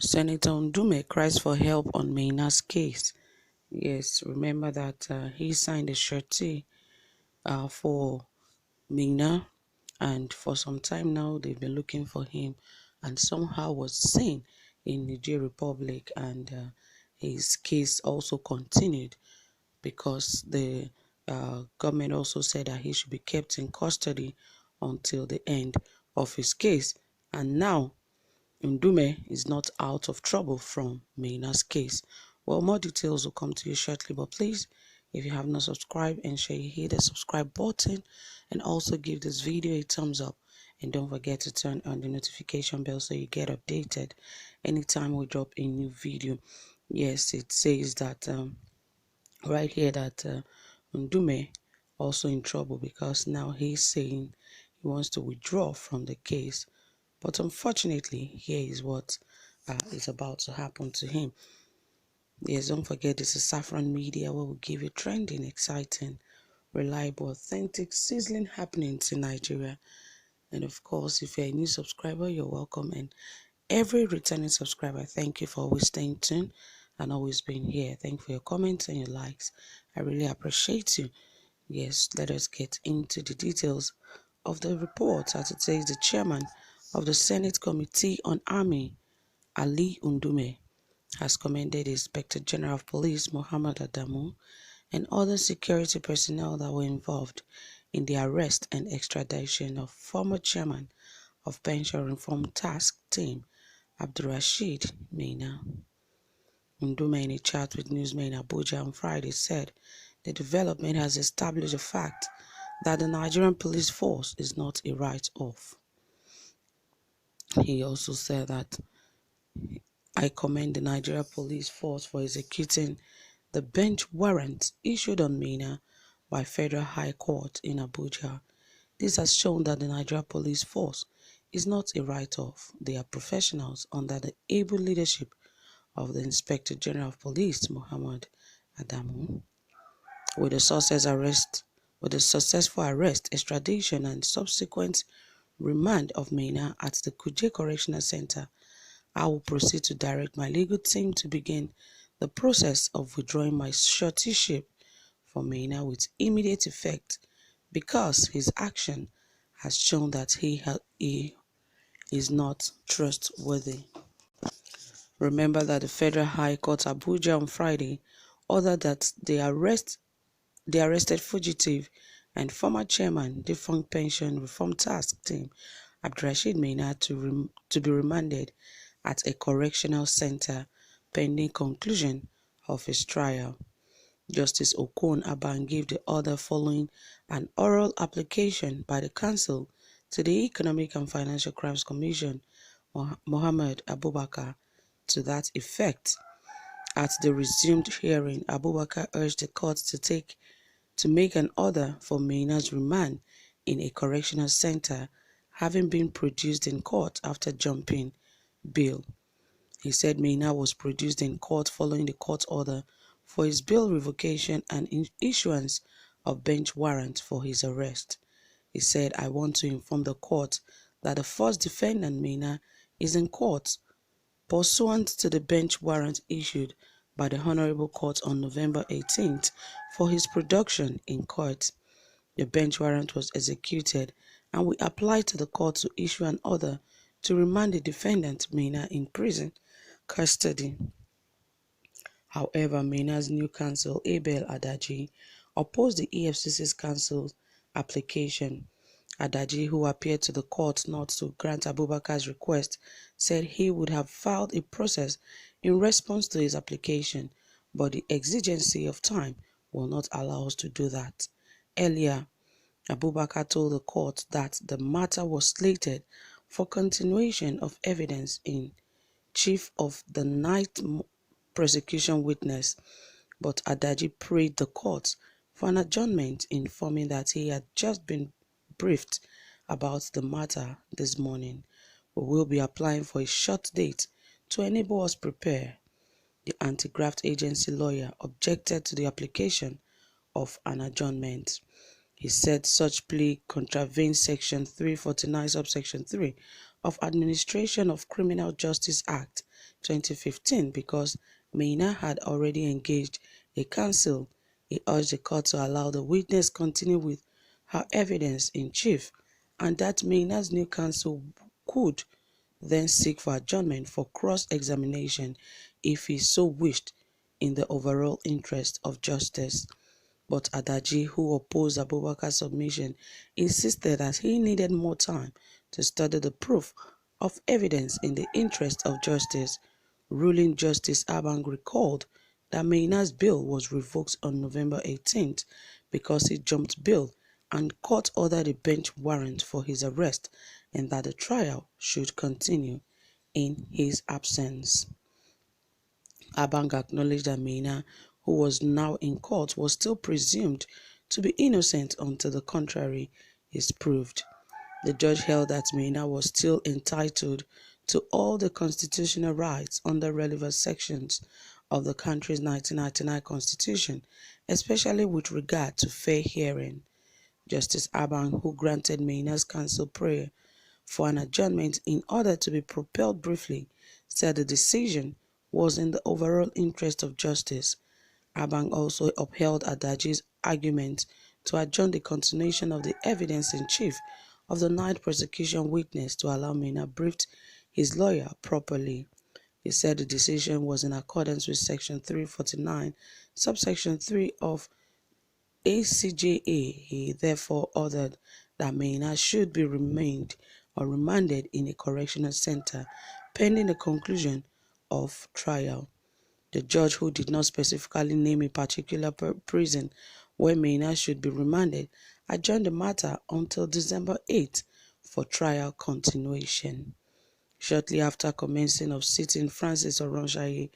Senator Ndume cries for help on Mainas case. Yes, remember that he signed a surety for Mina, and for some time now they've been looking for him, and somehow was seen in Niger Republic, and his case also continued because the government also said that he should be kept in custody until the end of his case. And now Ndume is not out of trouble from Mainas case. Well, more details will come to you shortly, but please, if you have not subscribed, ensure you hit the subscribe button and also give this video a thumbs up. And don't forget to turn on the notification bell so you get updated anytime we drop a new video. Yes, it says that right here that Ndume also in trouble because now he's saying he wants to withdraw from the case. But unfortunately, here is what is about to happen to him. Yes, don't forget this is Saffron Media, where we give you trending, exciting, reliable, authentic, sizzling happenings in Nigeria. And of course, if you're a new subscriber, you're welcome. And every returning subscriber, thank you for always staying tuned and always being here. Thank you for your comments and your likes. I really appreciate you. Yes, let us get into the details of the report. As it says, the chairman of the Senate Committee on Army, Ali Ndume, has commended the Inspector General of Police, Mohammed Adamu, and other security personnel that were involved in the arrest and extradition of former chairman of Pension Reform Task Team, Abdulrasheed Maina. Ndume, in a chat with newsmen in Abuja on Friday, said the development has established the fact that the Nigerian police force is not a write-off. He also said that I commend the Nigerian police force for executing the bench warrant issued on Maina by Federal High Court in Abuja. This has shown that the Nigerian police force is not a write-off. They are professionals under the able leadership of the Inspector General of Police, Mohammed Adamu. With the successful arrest, extradition, and subsequent remand of Maina at the Kuje Correctional Center, I will proceed to direct my legal team to begin the process of withdrawing my suretyship for Maina with immediate effect because his action has shown that he is not trustworthy. Remember that the Federal High Court Abuja on Friday ordered that the arrested fugitive and former chairman, defunct Pension Reform Task Team, Abdulrasheed Maina, to be remanded at a correctional center pending conclusion of his trial. Justice Okon Aban gave the order following an oral application by the Council to the Economic and Financial Crimes Commission, Mohammed Abubakar, to that effect. At the resumed hearing, Abubakar urged the court to make an order for Maina's remand in a correctional center, having been produced in court after jumping bail. He said Maina was produced in court following the court order for his bail revocation and issuance of bench warrant for his arrest. He said, I want to inform the court that the first defendant, Maina, is in court pursuant to the bench warrant issued by the Honorable Court on November 18th for his production in court. The bench warrant was executed and we applied to the court to issue an order to remand the defendant, Maina, in prison custody. However, Maina's new counsel, Abel Adaji, opposed the EFCC's counsel's application. Adaji, who appeared to the court not to grant Abubakar's request, said he would have filed a process in response to his application, but the exigency of time will not allow us to do that. Earlier, Abubakar told the court that the matter was slated for continuation of evidence in chief of the ninth prosecution witness, but Adaji prayed the court for an adjournment, informing that he had just been briefed about the matter this morning. We will be applying for a short date to enable us prepare. The anti-graft agency lawyer objected to the application of an adjournment. He said such plea contravenes Section 349, subsection 3 of Administration of Criminal Justice Act 2015 because Mainas had already engaged a counsel. He urged the court to allow the witness continue with her evidence in chief and that Mainas' new counsel could then seek for adjournment for cross-examination if he so wished in the overall interest of justice. But Adaji, who opposed Abubakar's submission, insisted that he needed more time to study the proof of evidence in the interest of justice. Ruling Justice Abang recalled that Mainas's bail was revoked on November 18th because he jumped bail and court ordered a bench warrant for his arrest and that the trial should continue in his absence. Abang acknowledged that Mainas, who was now in court, was still presumed to be innocent until the contrary is proved. The judge held that Mainas was still entitled to all the constitutional rights under relevant sections of the country's 1999 constitution, especially with regard to fair hearing. Justice Abang, who granted Mainas' counsel prayer for an adjournment in order to be propelled briefly, said the decision was in the overall interest of justice. Abang also upheld Adaji's argument to adjourn the continuation of the evidence in chief of the ninth prosecution witness to allow Mainas briefed his lawyer properly. He said the decision was in accordance with Section 349, subsection 3 of ACJA. He therefore ordered that Mainas should be remained or remanded in a correctional center pending the conclusion of trial. The judge, who did not specifically name a particular prison where Mainas should be remanded, adjourned the matter until December 8 for trial continuation. Shortly after commencing of sitting, Francis Oronshaye,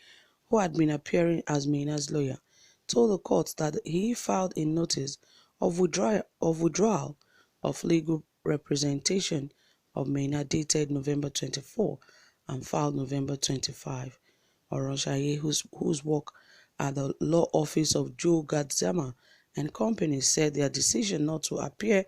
who had been appearing as Mainas' lawyer, told the court that he filed a notice of withdrawal of legal representation of Mainas dated November 24 and filed November 25. Oronshaye, whose work at the law office of Joe Gadzama and Company, said their decision not to appear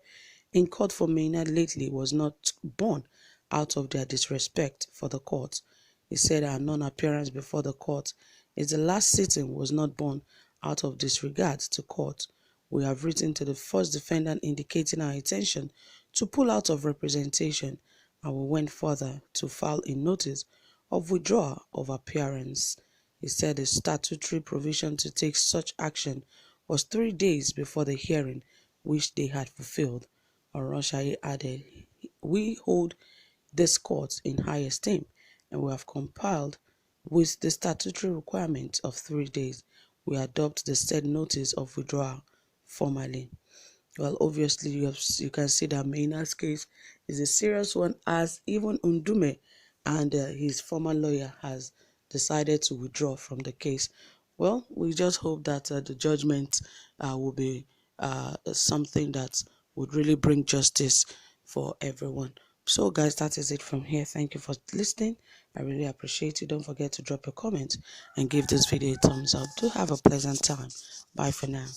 in court for Mainas lately was not born out of their disrespect for the court. He said our non-appearance before the court is the last sitting was not born out of disregard to court. We have written to the first defendant indicating our intention to pull out of representation, and we went further to file a notice of withdrawal of appearance. He said the statutory provision to take such action was 3 days before the hearing, which they had fulfilled. Oronshaye added, we hold this court in high esteem, and we have compiled with the statutory requirement of 3 days. We adopt the said notice of withdrawal formally. Well, obviously, you can see that Mainas' case is a serious one, as even Ndume and his former lawyer has decided to withdraw from the case. Well, we just hope that the judgment will be something that would really bring justice for everyone. So guys, that is it from here. Thank you for listening. I really appreciate you. Don't forget to drop a comment and give this video a thumbs up. Do have a pleasant time. Bye for now.